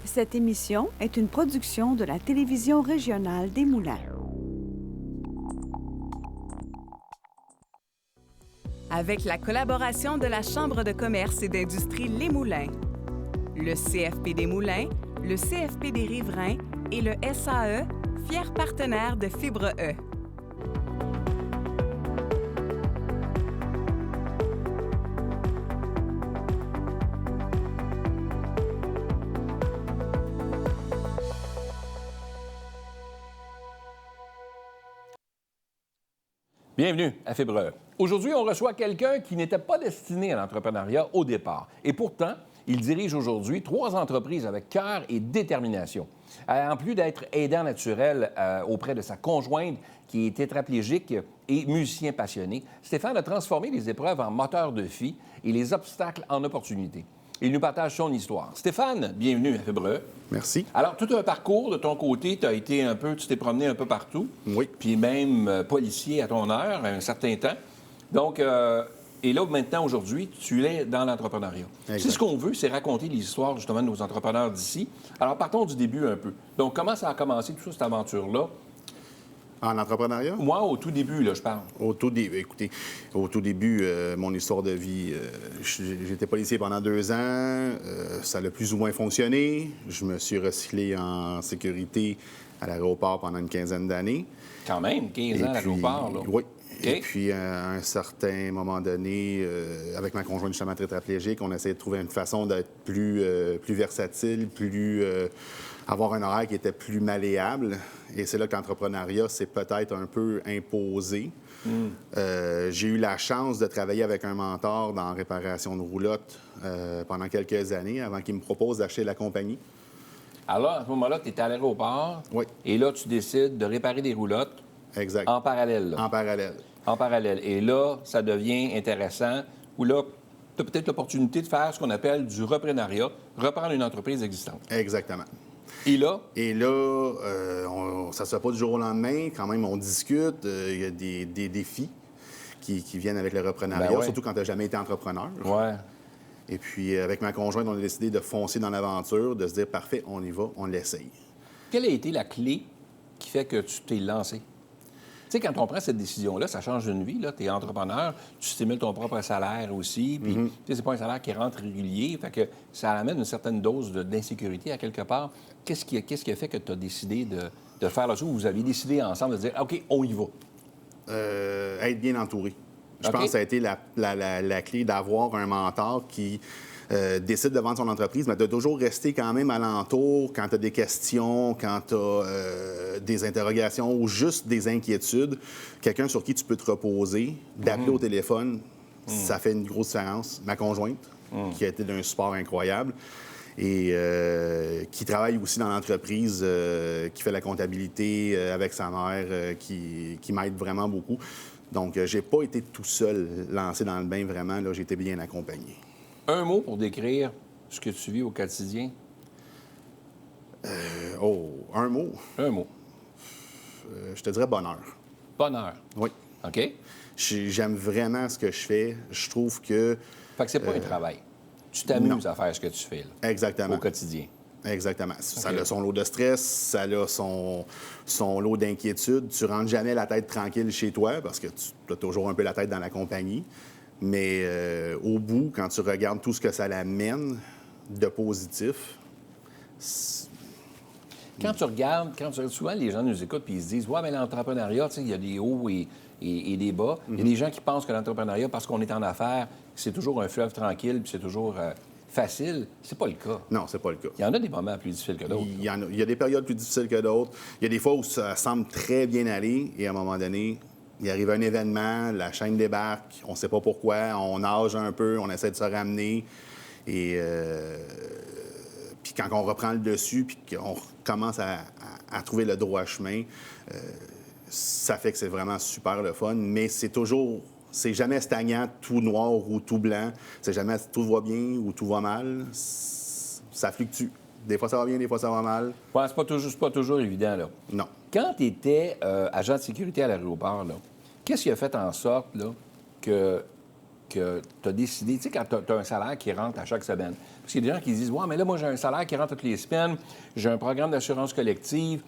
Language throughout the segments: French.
Cette émission est une production de la télévision régionale des Moulins. Avec la collaboration de la Chambre de commerce et d'industrie Les Moulins, le CFP des Moulins, le CFP des Riverains et le SAE, fiers partenaires de Fibre E. Bienvenue à Fibre E. Aujourd'hui, on reçoit quelqu'un qui n'était pas destiné à l'entrepreneuriat au départ. Et pourtant, il dirige aujourd'hui 3 entreprises avec cœur et détermination. En plus d'être aidant naturel auprès de sa conjointe qui est tétraplégique et musicien passionné, Stéphane a transformé les épreuves en moteur de vie et les obstacles en opportunités. Il nous partage son histoire. Stéphane, bienvenue à Fibre E. Merci. Alors, tout un parcours de ton côté, tu t'es promené un peu partout. Oui. Puis même policier à ton heure, un certain temps. Donc, et là, maintenant, aujourd'hui, tu es dans l'entrepreneuriat. C'est ce qu'on veut, c'est raconter l'histoire, justement, de nos entrepreneurs d'ici. Alors, partons du début un peu. Donc, comment ça a commencé, tout ça, cette aventure-là? En entrepreneuriat? Moi, au tout début, là, je parle. Écoutez, au tout début, mon histoire de vie, j'étais policier pendant 2 ans. Ça a plus ou moins fonctionné. Je me suis recyclé en sécurité à l'aéroport pendant une quinzaine d'années. Quand même, 15 ans à l'aéroport, là. Oui. Okay. Et puis, à un certain moment donné, avec ma conjointe justement tétraplégique, on essayait de trouver une façon d'être plus versatile, avoir un horaire qui était plus malléable. Et c'est là que l'entrepreneuriat s'est peut-être un peu imposé. J'ai eu la chance de travailler avec un mentor dans la réparation de roulottes pendant quelques années avant qu'il me propose d'acheter la compagnie. Alors, à ce moment-là, tu étais à l'aéroport. Oui. Et là, tu décides de réparer des roulottes. Exact. En parallèle. Là. En parallèle. En parallèle. Et là, ça devient intéressant, où là, tu as peut-être l'opportunité de faire ce qu'on appelle du reprenariat, reprendre une entreprise existante. Exactement. Et là? Et là, ça ne se fait pas du jour au lendemain. Quand même, on discute. Il y a des défis qui viennent avec le reprenariat, Ben ouais. surtout quand tu n'as jamais été entrepreneur. Ouais. Et puis, avec ma conjointe, on a décidé de foncer dans l'aventure, de se dire, parfait, on y va, on l'essaye. Quelle a été la clé qui fait que tu t'es lancé? Tu sais, quand on prend cette décision-là, ça change une vie. Tu es entrepreneur, tu stimules ton propre salaire aussi. Puis, tu sais, c'est pas un salaire qui rentre régulier. Fait que ça amène une certaine dose d'insécurité à quelque part. Qu'est-ce qui a fait que tu as décidé de faire le saut où vous avez décidé ensemble de dire, OK, on y va? Être bien entouré. Je pense que ça a été la clé d'avoir un mentor qui décide de vendre son entreprise, mais de toujours rester quand même alentour quand tu as des questions, quand tu as des interrogations ou juste des inquiétudes. Quelqu'un sur qui tu peux te reposer, d'appeler au téléphone, ça fait une grosse différence. Ma conjointe, qui a été d'un support incroyable et qui travaille aussi dans l'entreprise, qui fait la comptabilité avec sa mère, qui m'aide vraiment beaucoup. Donc, j'ai pas été tout seul lancé dans le bain, vraiment. Là, j'ai été bien accompagné. Un mot pour décrire ce que tu vis au quotidien? Un mot? Un mot. Je te dirais bonheur. Bonheur. Oui. OK? J'aime vraiment ce que je fais. Je trouve que... Fait que c'est pas un travail. Tu t'amuses à faire ce que tu fais, là, Exactement. au quotidien. Exactement. Ça a son lot de stress, ça a son lot d'inquiétude. Tu rentres jamais la tête tranquille chez toi parce que tu as toujours un peu la tête dans la compagnie. Mais au bout, quand tu regardes tout ce que ça l'amène de positif... Quand tu regardes, souvent les gens nous écoutent et ils se disent « Ouais, mais l'entrepreneuriat, tu sais, il y a des hauts et des bas. Il y a des gens qui pensent que l'entrepreneuriat, parce qu'on est en affaires, c'est toujours un fleuve tranquille puis c'est toujours facile. C'est pas le cas. Non, c'est pas le cas. Il y en a des moments plus difficiles que d'autres. Il y a des périodes plus difficiles que d'autres. Il y a des fois où ça semble très bien aller et à un moment donné... Il arrive un événement, la chaîne débarque, on ne sait pas pourquoi, on nage un peu, on essaie de se ramener. Et puis quand on reprend le dessus, puis qu'on commence à trouver le droit chemin, ça fait que c'est vraiment super le fun. Mais c'est jamais stagnant, tout noir ou tout blanc. C'est jamais tout va bien ou tout va mal. Ça fluctue. Des fois, ça va bien, des fois, ça va mal. Ouais, c'est pas toujours évident, là. Non. Quand tu étais agent de sécurité à l'aéroport, là, qu'est-ce qui a fait en sorte là, que que tu as décidé, tu sais, quand tu as un salaire qui rentre à chaque semaine. Parce qu'il y a des gens qui disent, ouais, mais là, moi, j'ai un salaire qui rentre toutes les semaines, j'ai un programme d'assurance collective,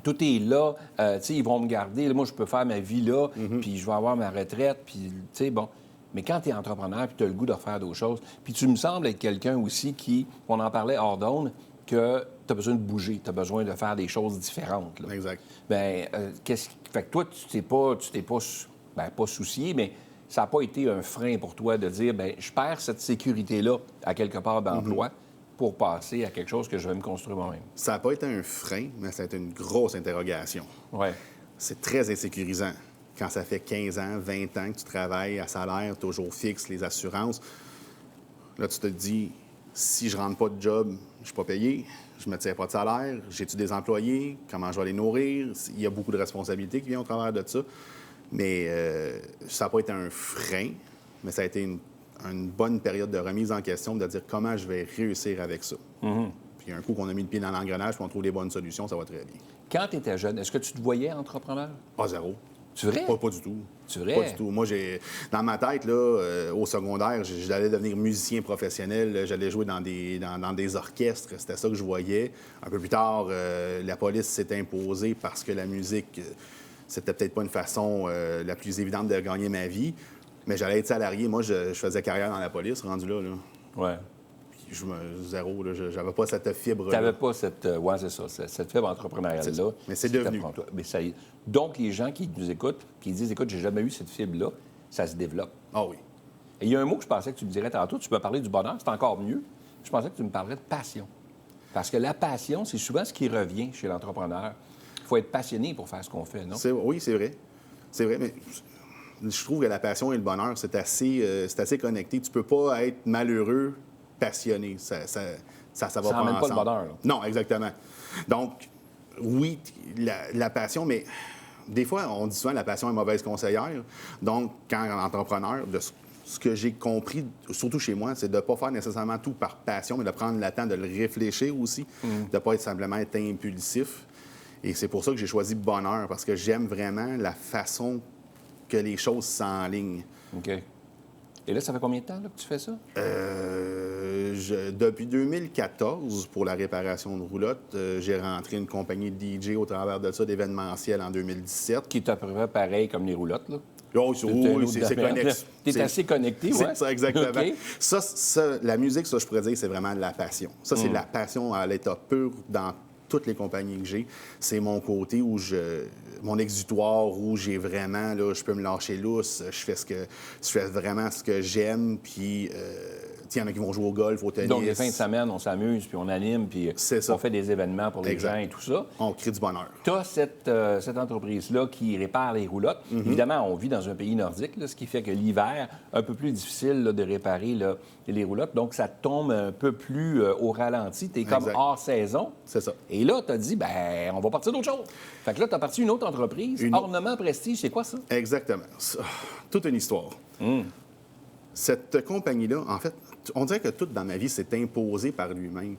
tout est là, tu sais, ils vont me garder, là, moi, je peux faire ma vie là, puis je vais avoir ma retraite, puis, tu sais, bon. Mais quand tu es entrepreneur, puis tu as le goût de faire d'autres choses, puis tu me sembles être quelqu'un aussi qui, on en parlait hors d'onde, que tu as besoin de bouger, tu as besoin de faire des choses différentes. Là. Exact. Bien, fait que toi, tu t'es pas, pas soucié, mais ça n'a pas été un frein pour toi de dire, bien, je perds cette sécurité-là à quelque part d'emploi pour passer à quelque chose que je vais me construire moi-même. Ça n'a pas été un frein, mais ça a été une grosse interrogation. Ouais. C'est très insécurisant. Quand ça fait 15 ans, 20 ans que tu travailles à salaire toujours fixe, les assurances, là, tu te dis, si je ne rentre pas de job, je ne suis pas payé, je ne me tire pas de salaire, j'ai-tu des employés, comment je vais les nourrir? Il y a beaucoup de responsabilités qui viennent au travers de ça. Mais ça n'a pas été un frein, mais ça a été une bonne période de remise en question, de dire comment je vais réussir avec ça. Puis un coup qu'on a mis le pied dans l'engrenage puis on trouve les bonnes solutions, ça va très bien. Quand tu étais jeune, est-ce que tu te voyais entrepreneur? Pas zéro. C'est vrai? Pas du tout. C'est vrai? Pas du tout. Moi, dans ma tête, là, au secondaire, j'allais devenir musicien professionnel. J'allais jouer dans des orchestres. C'était ça que je voyais. Un peu plus tard, la police s'est imposée parce que la musique, c'était peut-être pas une façon la plus évidente de gagner ma vie. Mais j'allais être salarié. Moi, je faisais carrière dans la police, rendu là. Ouais. Zéro, là, j'avais pas cette fibre. Tu n'avais pas cette, c'est ça, cette fibre entrepreneuriale-là. Mais c'est devenu. Mais ça y est. Donc, les gens qui nous écoutent, qui disent, écoute, j'ai jamais eu cette fibre-là, ça se développe. Ah oui. Et il y a un mot que je pensais que tu me dirais tantôt, tu peux parler du bonheur, c'est encore mieux. Je pensais que tu me parlerais de passion. Parce que la passion, c'est souvent ce qui revient chez l'entrepreneur. Il faut être passionné pour faire ce qu'on fait, non? Oui, c'est vrai. C'est vrai, mais je trouve que la passion et le bonheur, c'est assez connecté. Tu peux pas être malheureux passionné. Ça va Ça pas n'emmène ensemble. pas le bonheur. Là. Non, exactement. Donc, oui, la passion, mais des fois, on dit souvent que la passion est mauvaise conseillère. Donc, quand entrepreneur, de ce que j'ai compris, surtout chez moi, c'est de ne pas faire nécessairement tout par passion, mais de prendre le temps de le réfléchir aussi, de ne pas simplement être impulsif. Et c'est pour ça que j'ai choisi bonheur, parce que j'aime vraiment la façon que les choses s'enlignent. OK. Et là, ça fait combien de temps là, que tu fais ça? Depuis 2014, pour la réparation de roulottes, j'ai rentré une compagnie de DJ au travers de ça, d'événementiel en 2017. Qui est à peu près pareil comme les roulottes, là? Oh, c'est connecté. Tu es assez connecté, oui? C'est ça, exactement. Okay. Ça, la musique, ça, je pourrais dire, c'est vraiment de la passion. Ça, c'est de la passion à l'état pur dans toutes les compagnies que j'ai. C'est mon côté où mon exutoire, où j'ai vraiment, là, je peux me lâcher lousse, je fais vraiment ce que j'aime, puis il y en a qui vont jouer au golf, au tennis. Donc, les fins de semaine, on s'amuse, puis on anime, puis on fait des événements pour les gens et tout ça. On crée du bonheur. Tu as cette entreprise-là qui répare les roulottes. Évidemment, on vit dans un pays nordique, là, ce qui fait que l'hiver, un peu plus difficile là, de réparer là, les roulottes. Donc, ça tombe un peu plus au ralenti. Tu es comme hors saison. C'est ça. Et là, tu as dit, ben on va partir d'autre chose. Fait que là, tu as parti une autre entreprise. Ornement Prestige, c'est quoi ça? Exactement. Ça, toute une histoire. Cette compagnie-là, en fait, on dirait que tout dans ma vie s'est imposé par lui-même.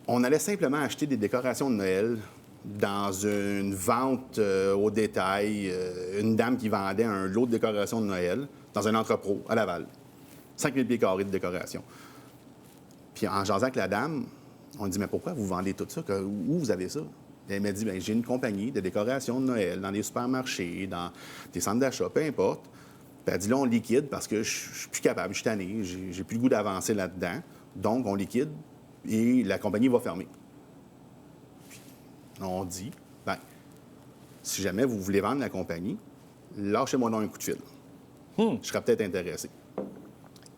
On allait simplement acheter des décorations de Noël dans une vente au détail. Une dame qui vendait un lot de décorations de Noël dans un entrepôt à Laval. 5000 pieds carrés de décoration. Puis en jasant avec la dame, on dit, mais pourquoi vous vendez tout ça? Où vous avez ça? Et elle m'a dit, bien, j'ai une compagnie de décoration de Noël dans les supermarchés, dans des centres d'achat, peu importe. Puis elle dit, là, on liquide parce que je suis plus capable, je suis tanné, j'ai plus le goût d'avancer là-dedans. Donc, on liquide et la compagnie va fermer. Puis on dit, bien, si jamais vous voulez vendre la compagnie, lâchez-moi donc un coup de fil. Je serais peut-être intéressé.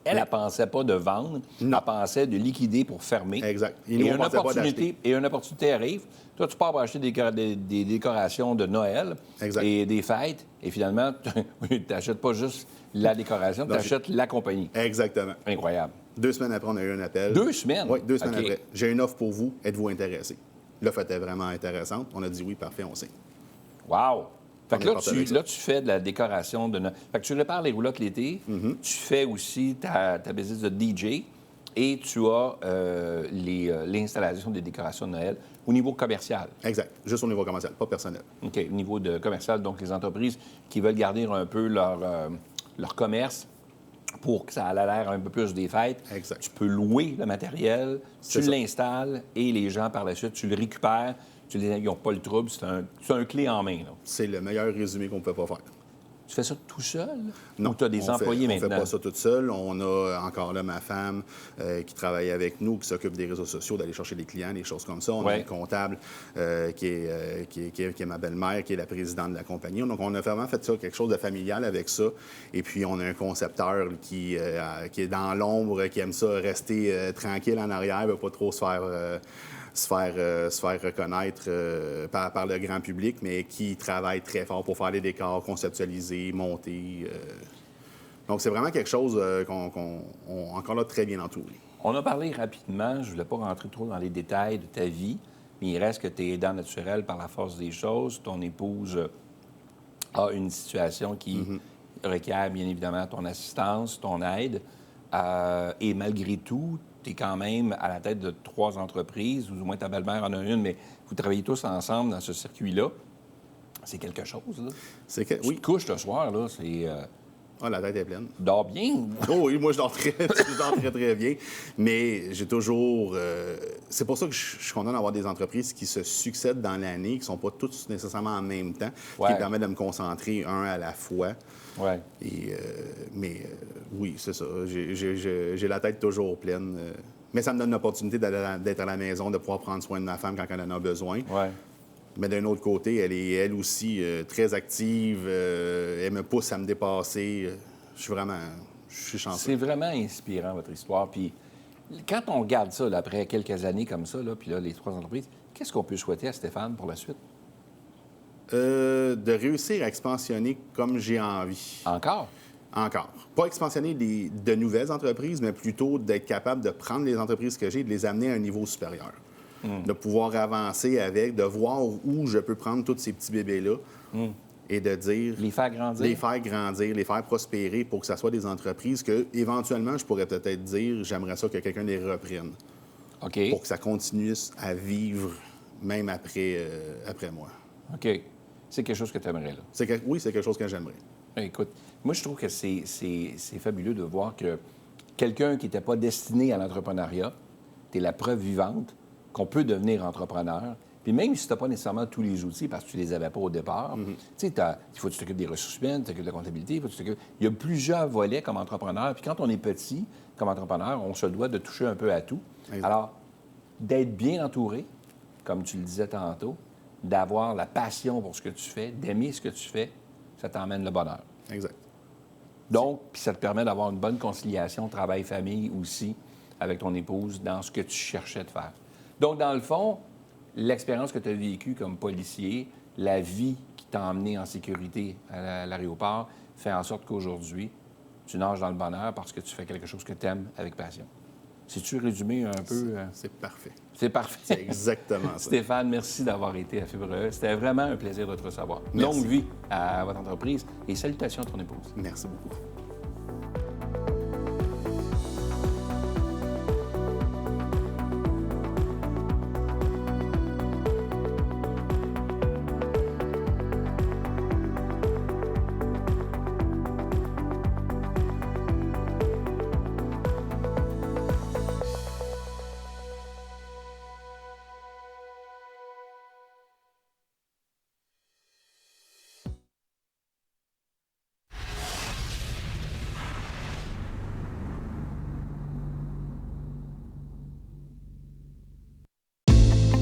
Elle ne pensait pas de vendre, elle pensait de liquider pour fermer. Exact. Et une opportunité arrive. Toi, tu pars pour acheter des décorations de Noël et des fêtes, et finalement, tu n'achètes pas juste la décoration, tu achètes la compagnie. Exactement. Incroyable. 2 semaines après, on a eu un appel. 2 semaines? Oui, 2 semaines après. J'ai une offre pour vous, êtes-vous intéressé? L'offre était vraiment intéressante. On a dit oui, parfait, on signe. Wow! Fait que là, tu fais de la décoration de Noël. Fait que tu répares les roulottes l'été, tu fais aussi ta business de DJ et tu as l'installation des décorations de Noël au niveau commercial. Exact. Juste au niveau commercial, pas personnel. OK. Au niveau de commercial, donc les entreprises qui veulent garder un peu leur commerce pour que ça ait l'air un peu plus des fêtes. Exact. Tu peux louer le matériel, tu l'installes et les gens, par la suite, tu le récupères. Ils n'ont pas le trouble. C'est un clé en main. Là. C'est le meilleur résumé qu'on ne peut pas faire. Tu fais ça tout seul? Non. Ou tu as des employés maintenant? On ne fait pas ça tout seul. On a encore là ma femme qui travaille avec nous, qui s'occupe des réseaux sociaux, d'aller chercher des clients, des choses comme ça. On a un comptable qui est ma belle-mère, qui est la présidente de la compagnie. Donc, on a vraiment fait ça, quelque chose de familial avec ça. Et puis, on a un concepteur qui est dans l'ombre, qui aime ça rester tranquille en arrière, ne veut pas trop se faire reconnaître par le grand public, mais qui travaille très fort pour faire les décors, conceptualiser, monter. Donc, c'est vraiment quelque chose qu'on encore là très bien entouré. On a parlé rapidement, je ne voulais pas rentrer trop dans les détails de ta vie, mais il reste que tu es aidant naturel par la force des choses. Ton épouse a une situation qui requiert bien évidemment ton assistance, ton aide. Et malgré tout, tu es quand même à la tête de 3 entreprises, ou du moins ta belle-mère en a une, mais vous travaillez tous ensemble dans ce circuit-là. C'est quelque chose, là. Tu te couches ce soir, là, c'est... la tête est pleine. Dors bien? Oh oui, moi, je dors très, très bien. Mais j'ai toujours... c'est pour ça que je suis content d'avoir des entreprises qui se succèdent dans l'année, qui ne sont pas toutes nécessairement en même temps, qui permettent de me concentrer un à la fois. Ouais. Oui, c'est ça. J'ai la tête toujours pleine. Mais ça me donne l'opportunité d'être à la maison, de pouvoir prendre soin de ma femme quand elle en a besoin. Ouais. Mais d'un autre côté, elle est elle aussi très active. Elle me pousse à me dépasser. Je suis chanceux. C'est vraiment inspirant, votre histoire. Puis quand on regarde ça, là, après quelques années comme ça, là, puis là, les 3 entreprises, qu'est-ce qu'on peut souhaiter à Stéphane pour la suite? De réussir à expansionner comme j'ai envie. Encore? Encore. Pas expansionner de nouvelles entreprises, mais plutôt d'être capable de prendre les entreprises que j'ai et de les amener à un niveau supérieur. De pouvoir avancer avec, de voir où je peux prendre tous ces petits bébés-là et de dire... Les faire grandir. Les faire grandir, les faire prospérer pour que ce soit des entreprises que, éventuellement, je pourrais peut-être dire, j'aimerais ça que quelqu'un les reprenne. OK. Pour que ça continue à vivre même après moi. OK. C'est quelque chose que tu aimerais, là? Oui, c'est quelque chose que j'aimerais. Écoute, moi, je trouve que c'est fabuleux de voir que quelqu'un qui n'était pas destiné à l'entrepreneuriat, tu es la preuve vivante qu'on peut devenir entrepreneur. Puis même si tu n'as pas nécessairement tous les outils parce que tu ne les avais pas au départ, tu sais, il faut que tu t'occupes des ressources humaines, tu t'occupes de la comptabilité, il y a plusieurs volets comme entrepreneur. Puis quand on est petit, comme entrepreneur, on se doit de toucher un peu à tout. Exact. Alors, d'être bien entouré, comme tu le disais tantôt, d'avoir la passion pour ce que tu fais, d'aimer ce que tu fais, ça t'emmène le bonheur. Exact. Donc, puis ça te permet d'avoir une bonne conciliation travail-famille aussi avec ton épouse dans ce que tu cherchais de faire. Donc, dans le fond, l'expérience que tu as vécue comme policier, la vie qui t'a emmené en sécurité à l'aéroport, fait en sorte qu'aujourd'hui, tu nages dans le bonheur parce que tu fais quelque chose que tu aimes avec passion. Si-tu résumé un peu... C'est parfait. C'est parfait. C'est exactement ça. Stéphane, merci d'avoir été à Fibre E. C'était vraiment un plaisir de te recevoir. Merci. Longue vie à votre entreprise et salutations à ton épouse. Merci beaucoup.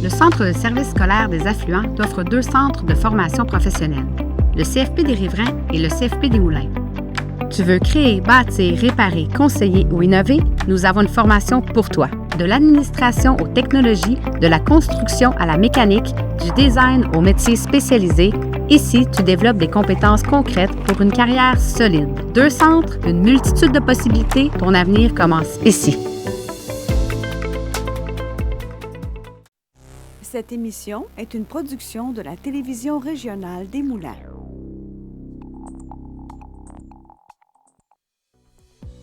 Le Centre de service scolaire des affluents t'offre 2 centres de formation professionnelle, le CFP des Riverains et le CFP des Moulins. Tu veux créer, bâtir, réparer, conseiller ou innover? Nous avons une formation pour toi. De l'administration aux technologies, de la construction à la mécanique, du design aux métiers spécialisés, ici, tu développes des compétences concrètes pour une carrière solide. 2 centres, une multitude de possibilités, ton avenir commence ici. Cette émission est une production de la Télévision régionale des Moulins.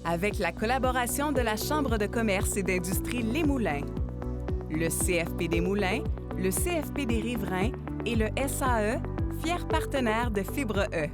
Avec la collaboration de la Chambre de commerce et d'industrie Les Moulins, le CFP des Moulins, le CFP des Riverains et le SAE, fiers partenaires de Fibre E.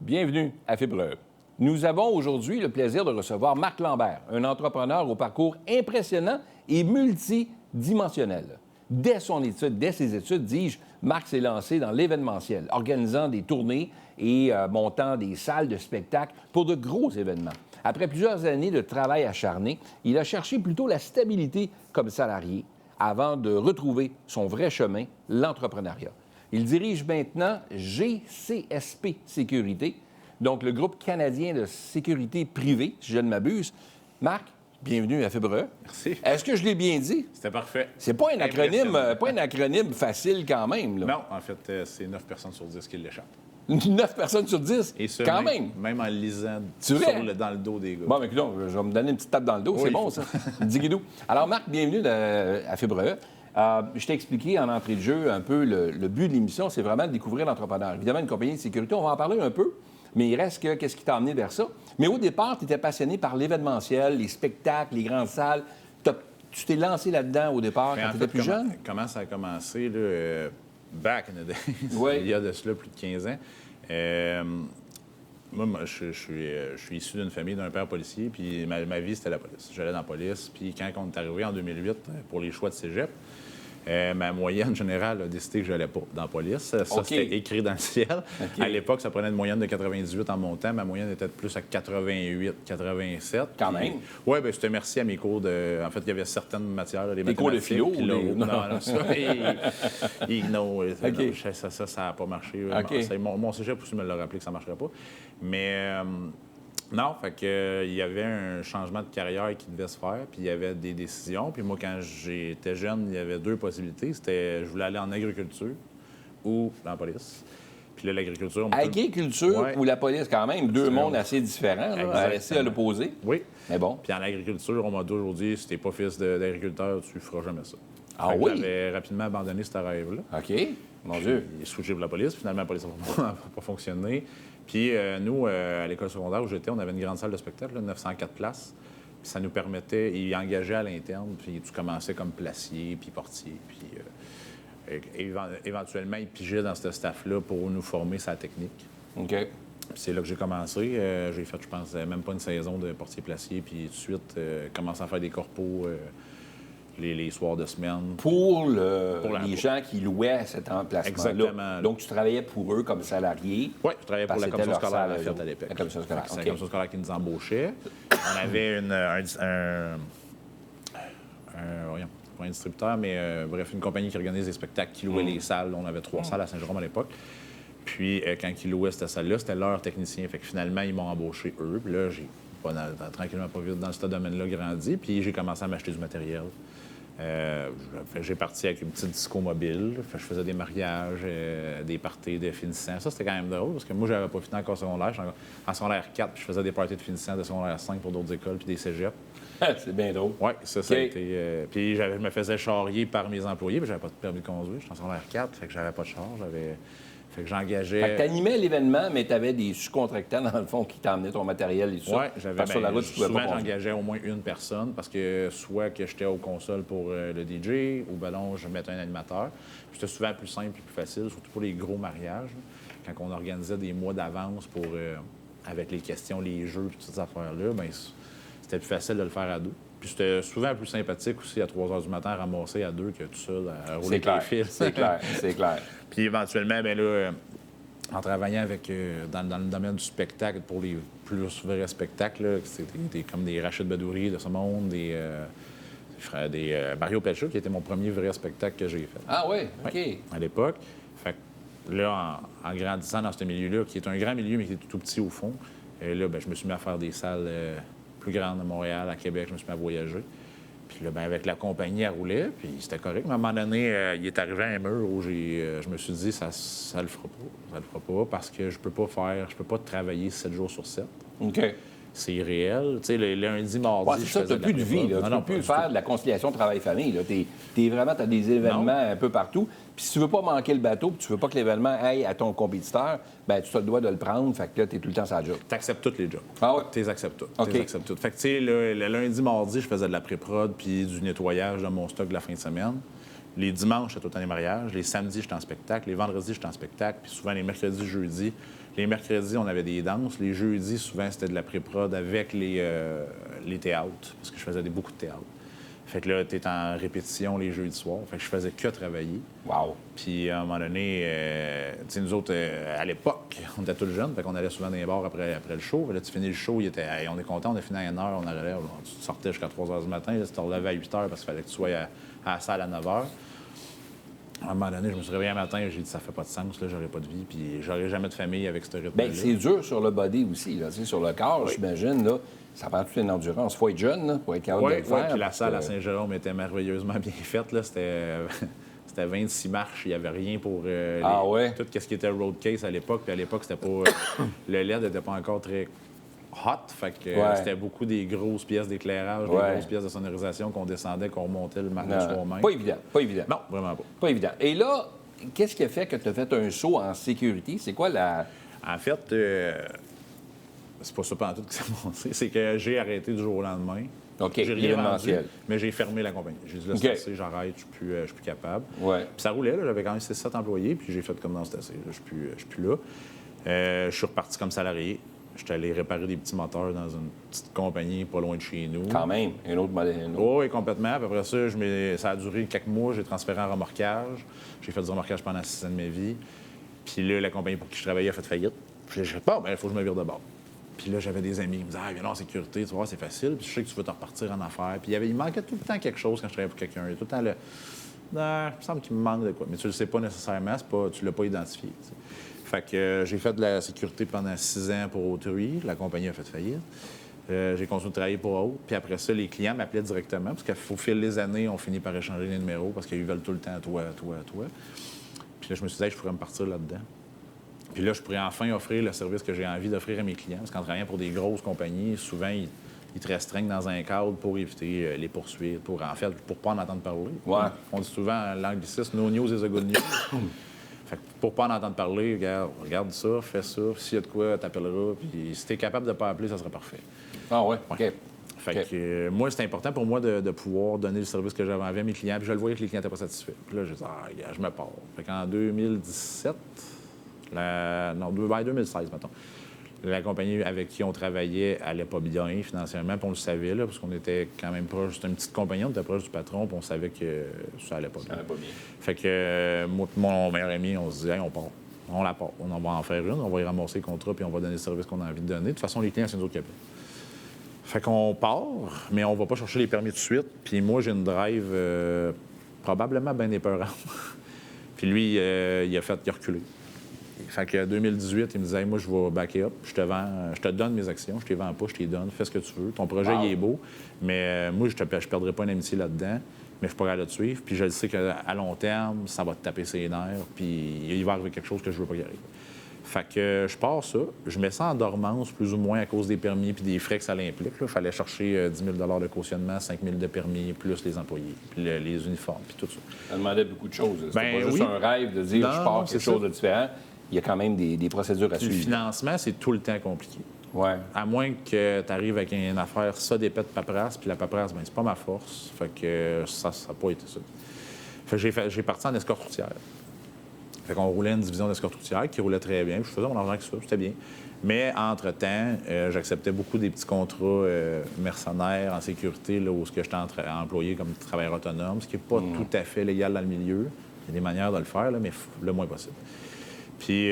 Bienvenue à Fibreux. Nous avons aujourd'hui le plaisir de recevoir Marc Lambert, un entrepreneur au parcours impressionnant et multidimensionnel. Dès ses études, dis-je, Marc s'est lancé dans l'événementiel, organisant des tournées et montant des salles de spectacle pour de gros événements. Après plusieurs années de travail acharné, il a cherché plutôt la stabilité comme salarié avant de retrouver son vrai chemin, l'entrepreneuriat. Il dirige maintenant GCSP Sécurité, donc le groupe canadien de sécurité privée, si je ne m'abuse. Marc, bienvenue à Fibreux. Merci. Est-ce que je l'ai bien dit? C'était parfait. C'est pas un acronyme facile quand même, là. Non, en fait, c'est 9 personnes sur 10 qui l'échappent. 9 personnes sur 10? Et ce, quand même. même. Même en le lisant dans le dos des gars. Bon, mais écoute, je vais me donner une petite tape dans le dos. Oui, c'est bon, ça. Diguidou. Alors, Marc, bienvenue à Fibreux. Je t'ai expliqué en entrée de jeu un peu le but de l'émission, c'est vraiment de découvrir l'entrepreneur. Évidemment, une compagnie de sécurité, on va en parler un peu, mais il reste que qu'est-ce qui t'a amené vers ça. Mais au départ, tu étais passionné par l'événementiel, les spectacles, les grandes salles. Tu t'es lancé là-dedans au départ quand tu étais plus jeune? Comment ça a commencé, là, back in the days, oui. Il y a de cela plus de 15 ans. Moi, je suis issu d'une famille d'un père policier, puis ma vie, c'était la police. J'allais dans la police, puis quand on est arrivé en 2008 pour les choix de cégep, ma moyenne générale a décidé que je n'allais pas dans la police. Ça, c'était écrit dans le ciel. À l'époque, ça prenait une moyenne de 98 en montant. Ma moyenne était plus à 88, 87. Quand même? Oui, bien, c'était merci à mes cours de... En fait, il y avait certaines matières, les cours de philo? Non, ça. Ça n'a pas marché. Okay. Mon cégep aussi me l'a rappelé que ça ne marcherait pas. Mais... non, fait que il y avait un changement de carrière qui devait se faire, puis il y avait des décisions. Puis moi, quand j'étais jeune, il y avait 2 possibilités. C'était je voulais aller en agriculture ou dans la police. Puis là, l'agriculture... Agriculture ou la police, quand même, 2 mondes assez différents, là, à rester à l'opposé. Oui. Mais bon. Puis en agriculture, on m'a toujours dit, si t'es pas fils d'agriculteur, tu feras jamais ça. Ah oui? J'avais rapidement abandonné ce rêve-là. OK. Mon Dieu. Il est switché pour la police. Finalement, la police n'a pas fonctionné. Puis nous, à l'école secondaire où j'étais, on avait une grande salle de spectacle, là, 904 places. Puis ça nous permettait, ils engageaient à l'interne, puis tu commençais comme placier, puis portier, puis éventuellement, ils pigeaient dans ce staff-là pour nous former sa technique. OK. Puis c'est là que j'ai commencé. J'ai fait, je pense, même pas une saison de portier-placier, puis tout de suite, commencé à faire des corpos les soirs de semaine. Pour les gens qui louaient cet emplacement-là. Exactement. Donc, tu travaillais pour eux comme salarié. Oui, je travaillais pour la commission scolaire à la fête à l'époque. La commission scolaire, C'est la commission scolaire qui nous embauchait. On avait pas un distributeur, mais bref, une compagnie qui organise des spectacles, qui louait les salles. On avait 3 salles à Saint-Jérôme à l'époque. Puis, quand ils louaient cette salle-là, c'était leur technicien. Fait que finalement, ils m'ont embauché eux. Puis là, j'ai tranquillement, pas vite, dans ce domaine-là, grandi. Puis, j'ai commencé à m'acheter du matériel. J'ai parti avec une petite disco mobile. Je faisais des mariages, des parties de finissants. Ça, c'était quand même drôle parce que moi, j'avais pas fini encore secondaire. J'étais en secondaire 4, puis je faisais des parties de finissants de secondaire 5 pour d'autres écoles, puis des cégeps. C'est bien drôle. Oui, ça a été... puis je me faisais charrier par mes employés, puis j'avais pas de permis de conduire. J'étais en secondaire 4, fait que j'avais pas de charge. Fait que j'engageais... Fait que t'animais l'événement, mais t'avais des sous-contractants, dans le fond, qui t'emmenaient ton matériel et tout ça. Oui, j'avais... sur la route, tu pouvais souvent, pas j'engageais au moins une personne parce que soit que j'étais aux consoles pour le DJ ou ben non, je mettais un animateur. Puis c'était souvent plus simple et plus facile, surtout pour les gros mariages. Quand on organisait des mois d'avance pour avec les questions, les jeux et toutes ces affaires-là, bien, c'était plus facile de le faire à 2. Puis c'était souvent plus sympathique aussi à 3 h du matin à ramasser à 2 que tout seul à rouler avec les fils. C'est clair, c'est clair. Puis éventuellement, bien là, en travaillant avec dans le domaine du spectacle, pour les plus vrais spectacles, c'était comme des Rachid Badouri de ce monde, des Mario Pelcha, qui était mon premier vrai spectacle que j'ai fait. Ah oui? OK. Ouais, à l'époque. Fait que là, en grandissant dans ce milieu-là, qui est un grand milieu, mais qui est tout petit au fond, là, bien, je me suis mis à faire des salles plus grandes à Montréal, à Québec, je me suis mis à voyager. Puis là, bien, avec la compagnie, elle roulait, puis c'était correct. Mais à un moment donné, il est arrivé un mur où je me suis dit, ça le fera pas. Ça le fera pas parce que je peux pas travailler 7 jours sur 7. OK. C'est irréel. Tu sais, le lundi, mardi, ouais, c'est ça, tu n'as plus de vie. Là. Tu ne peux plus faire de la conciliation travail-famille. Tu as des événements un peu partout. Puis si tu ne veux pas manquer le bateau, puis tu ne veux pas que l'événement aille à ton compétiteur, bien, tu as le droit de le prendre. Fait que là, tu es tout le temps sur la job. Tu acceptes tous les jobs. Ah ouais? Tu les acceptes tous. Okay. Fait que, tu sais, le lundi, mardi, je faisais de la pré-prod puis du nettoyage de mon stock de la fin de semaine. Les dimanches, c'était tout le temps les mariages. Les samedis, j'étais en spectacle. Les vendredis, j'étais en spectacle. Puis souvent, les mercredis, jeudis. Les mercredis, on avait des danses. Les jeudis, souvent, c'était de la pré-prod avec les théâtres, parce que je faisais beaucoup de théâtre. Fait que là, t'es en répétition les jeudis soirs. Fait que je faisais que travailler. Wow! Puis à un moment donné, tu sais, nous autres, à l'époque, on était tous jeunes, fait qu'on allait souvent dans les bars après le show. Là, tu finis le show, hey, on est content, on a fini à 1 heure, on allait, tu sortais jusqu'à 3 heures du matin, là, tu te relevais à 8 heures parce qu'il fallait que tu sois à la salle à 9 heures. À un moment donné, je me suis réveillé un matin et j'ai dit, ça fait pas de sens, là, j'aurais pas de vie, puis j'aurais jamais de famille avec ce rythme-là. Bien, c'est dur sur le body aussi, là, tu sais, sur le corps, Oui. j'imagine, là. Ça prend toute une endurance. Il faut être jeune, là, pour être capable de le faire. Oui, puis la salle à que... Saint-Jérôme était merveilleusement bien faite, là. C'était 26 marches, il n'y avait rien pour tout ce qui était road case à l'époque. Puis à l'époque, c'était pas le LED n'était pas encore très hot, fait que c'était beaucoup des grosses pièces d'éclairage, des grosses pièces de sonorisation qu'on descendait, qu'on remontait le soir même. Pas évident, pas évident. Non, vraiment pas. Pas évident. Et là, qu'est-ce qui a fait que tu as fait un saut en sécurité? C'est quoi la... En fait, c'est pas ça pantoute qui s'est montré, c'est que j'ai arrêté du jour au lendemain. OK, J'ai rien vendu, l'événementiel. mais j'ai fermé la compagnie. J'ai dit, là, c'est assez, j'arrête, je suis plus capable. Ouais. Puis ça roulait, là, j'avais quand même 6-7 employés, puis j'ai fait comme dans, c'est assez, là, je suis plus là. Je suis reparti comme salarié. Je suis allé réparer des petits moteurs dans une petite compagnie pas loin de chez nous. Quand même, un autre modèle. Oui, complètement. Puis après ça, ça a duré quelques mois. J'ai transféré en remorquage. J'ai fait du remorquage pendant 6 ans de ma vie. Puis là, la compagnie pour qui je travaillais a fait faillite. Puis j'ai dit, bon, il faut que je me vire de bord. Puis là, j'avais des amis qui me disaient, viens là, en sécurité, tu vois, c'est facile. Puis je sais que tu veux te repartir en affaires. Puis il manquait tout le temps quelque chose quand je travaillais pour quelqu'un. Il y a tout le temps le. Non, il me semble qu'il me manque de quoi. Mais tu le sais pas nécessairement, tu l'as pas identifié. T'sais. Fait que j'ai fait de la sécurité pendant 6 ans pour autrui. La compagnie a fait faillite. J'ai continué de travailler pour autres. Puis après ça, les clients m'appelaient directement parce qu'au fil des années, on finit par échanger les numéros parce qu'ils veulent tout le temps toi. Puis là, je me suis dit, je pourrais me partir là-dedans. Puis là, je pourrais enfin offrir le service que j'ai envie d'offrir à mes clients. Parce qu'en travaillant pour des grosses compagnies, souvent, ils te restreignent dans un cadre pour éviter les poursuites, pour pas en entendre parler. Ouais. On dit souvent, l'anglicisme, no news is a good news. Fait que pour pas en entendre parler, regarde ça, fais ça. S'il y a de quoi, t'appelleras. Puis si t'es capable de pas appeler, ça serait parfait. Ah ouais, OK. Fait que moi, c'était important pour moi de pouvoir donner le service que j'avais envie à mes clients. Puis je le voyais que les clients n'étaient pas satisfaits. Puis là, je disais, je me pars. Fait qu'en 2017, 2016, mettons, la compagnie avec qui on travaillait allait pas bien financièrement, puis on le savait, là, parce qu'on était quand même proche. C'était une petite compagnie, on était proche du patron, puis on savait que ça allait pas bien. Fait que moi et mon meilleur ami, on se disait, on part. On la part. On va en faire une, on va y ramasser le contrat, puis on va donner le service qu'on a envie de donner. De toute façon, les clients, c'est nous autres qui appellent. Fait qu'on part, mais on va pas chercher les permis tout de suite. Puis moi, j'ai une drive probablement bien épeurante. Puis lui, il a reculé. Fait que 2018, il me disait, moi, je vais backer up, je te donne mes actions, je te les vends pas, je te les donne, fais ce que tu veux. Ton projet, il est beau, mais moi, je perdrai pas une amitié là-dedans, mais je suis pas capable de te suivre. Puis je sais qu'à long terme, ça va te taper ses nerfs, puis il va arriver quelque chose que je veux pas qu'il arrive. Fait que je pars ça, je mets ça en dormance, plus ou moins à cause des permis puis des frais que ça l'implique. Il fallait chercher 10 000 de cautionnement, 5 000 de permis, plus les employés, puis les uniformes, puis tout ça. Ça demandait beaucoup de choses. C'était Ben pas juste un rêve de dire, je pars quelque chose de différent. Il y a quand même des procédures à suivre. Le financement, c'est tout le temps compliqué. Ouais. À moins que tu arrives avec une affaire, ça d'épais de paperasse, puis la paperasse, bien, c'est pas ma force. Fait que ça n'a pas été ça. Fait que j'ai parti en escorte routière. Fait qu'on roulait une division d'escorte routière qui roulait très bien. Puis je faisais mon argent avec ça, c'était bien. Mais entre-temps, j'acceptais beaucoup des petits contrats mercenaires en sécurité, là, où j'étais employé comme travailleur autonome, ce qui n'est pas tout à fait légal dans le milieu. Il y a des manières de le faire, là, mais le moins possible. Puis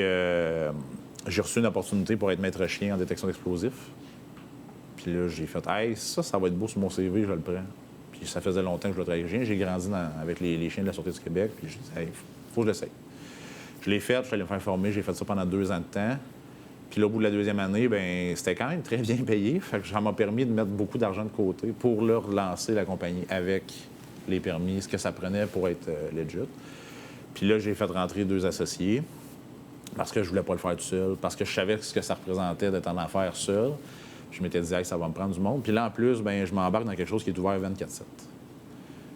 j'ai reçu une opportunité pour être maître chien en détection d'explosifs. Puis là, j'ai fait « Hey, ça va être beau sur mon CV, je le prends. » Puis ça faisait longtemps que je le travaillais avec les chiens. J'ai grandi avec les chiens de la Sûreté du Québec. Puis je dit « Hey, faut que je l'essaye. » Je l'ai fait, je suis allé me faire former. J'ai fait ça pendant 2 ans de temps. Puis là, au bout de la 2e année, bien, c'était quand même très bien payé. Fait que ça m'a permis de mettre beaucoup d'argent de côté pour leur lancer la compagnie avec les permis, ce que ça prenait pour être legit. Puis là, j'ai fait rentrer 2 associés parce que je voulais pas le faire tout seul, parce que je savais ce que ça représentait d'être en affaires seul. Je m'étais dit, hey, ça va me prendre du monde. Puis là, en plus, bien, je m'embarque dans quelque chose qui est ouvert 24/7.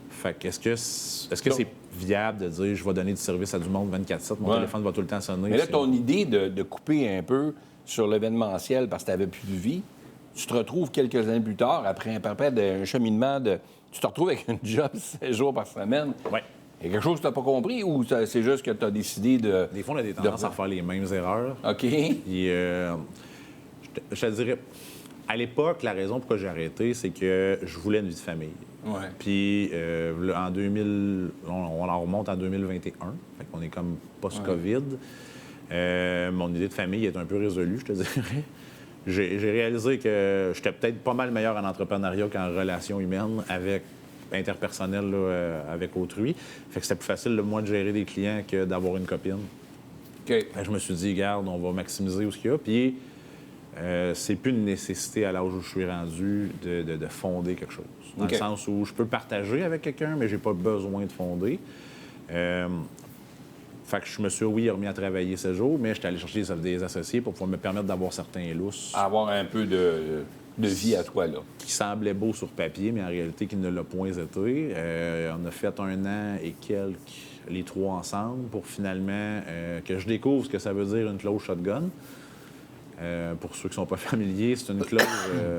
Fait que est-ce que c'est viable de dire, je vais donner du service à du monde 24/7, mon téléphone va tout le temps sonner? Mais là, ton idée de couper un peu sur l'événementiel parce que tu n'avais plus de vie, tu te retrouves quelques années plus tard, après un cheminement tu te retrouves avec un job 16 jours par semaine. Oui. Il y a quelque chose que tu n'as pas compris ou c'est juste que tu as décidé de... Des fois, on a des tendances à faire les mêmes erreurs. OK. Puis, je te dirais, à l'époque, la raison pourquoi j'ai arrêté, c'est que je voulais une vie de famille. Ouais. Puis, en 2000, on en remonte en 2021, fait qu'on est comme post-COVID. Mon idée de famille est un peu résolue, je te dirais. J'ai réalisé que j'étais peut-être pas mal meilleur en entrepreneuriat qu'en relations humaines interpersonnelles avec autrui. Fait que c'était plus facile, moi, de gérer des clients que d'avoir une copine. OK. Fait que je me suis dit, garde, on va maximiser ce qu'il y a. Puis, c'est plus une nécessité à l'âge où je suis rendu de fonder quelque chose. Dans OK. le sens où je peux partager avec quelqu'un, mais j'ai pas besoin de fonder. Fait que je me suis, remis à travailler ce jour, mais j'étais allé chercher des associés pour pouvoir me permettre d'avoir certains lousses Avoir un peu de vie à toi, là. qui semblaient beaux sur papier, mais en réalité qui ne l'a point été. On a fait 1 an et quelques, les 3 ensemble, pour finalement que je découvre ce que ça veut dire une clause shotgun. Pour ceux qui ne sont pas familiers, c'est une clause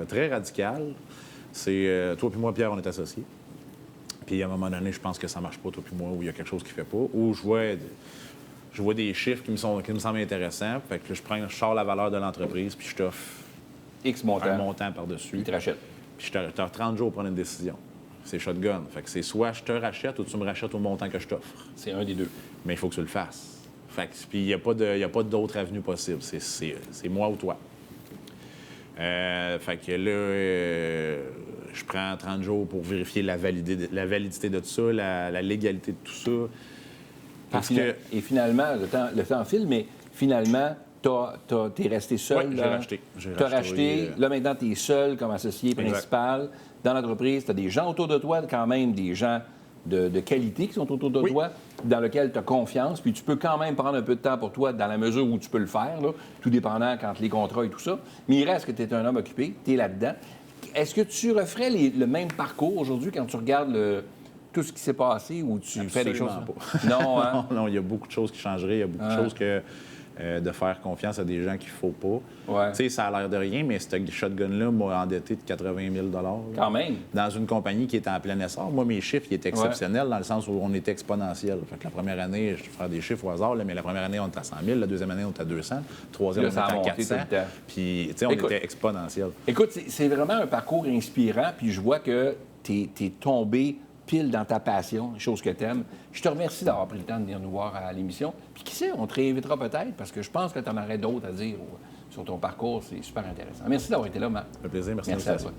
très radicale. C'est toi puis moi, Pierre, on est associés. Puis à un moment donné, je pense que ça marche pas, toi puis moi, ou il y a quelque chose qui fait pas. Ou je vois des chiffres qui me semblent intéressants. Fait que je sors la valeur de l'entreprise, puis je t'offre X montant. un montant par-dessus. Il te rachète. Puis tu as 30 jours pour prendre une décision. C'est shotgun. Fait que c'est soit je te rachète ou tu me rachètes au montant que je t'offre. C'est un des deux. Mais il faut que tu le fasses. Fait que, puis il n'y a pas d'autre avenue possible. C'est moi ou toi. Fait que là, je prends 30 jours pour vérifier la validité de tout ça, la légalité de tout ça. Parce que... Et finalement, le temps file, mais finalement, t'es resté seul. Oui, j'ai racheté. Tu as racheté. Là, maintenant, tu es seul comme associé principal dans l'entreprise. Tu as des gens autour de toi, quand même, des gens de qualité qui sont autour de toi, dans lesquels tu as confiance. Puis tu peux quand même prendre un peu de temps pour toi dans la mesure où tu peux le faire, là, tout dépendant quand les contrats et tout ça. Mais il reste que tu es un homme occupé, tu es là-dedans. Est-ce que tu referais le même parcours aujourd'hui quand tu regardes tout ce qui s'est passé ou tu fais des choses? Pas. Non, hein? Non, il y a beaucoup de choses qui changeraient. Il y a beaucoup de choses que de faire confiance à des gens qu'il ne faut pas. Ouais. Tu sais, ça a l'air de rien, mais ce shotgun-là m'a endetté de 80 000 Quand même. dans une compagnie qui était en plein essor. Moi, mes chiffres, ils étaient exceptionnels dans le sens où on était exponentiel. Fait que la première année, je vais faire des chiffres au hasard, là, mais la première année, on était à 100 000. La deuxième année, on était à 200. La troisième, Là, on ça a était à monté 400. tout le temps. Puis, tu sais, on était exponentiel. Écoute, c'est vraiment un parcours inspirant, puis je vois que tu es tombé pile dans ta passion, chose que tu aimes. Je te remercie d'avoir pris le temps de venir nous voir à l'émission. Puis qui sait, on te réinvitera peut-être, parce que je pense que tu en aurais d'autres à dire sur ton parcours. C'est super intéressant. Merci d'avoir été là, Marc. Ça fait plaisir. Merci à toi.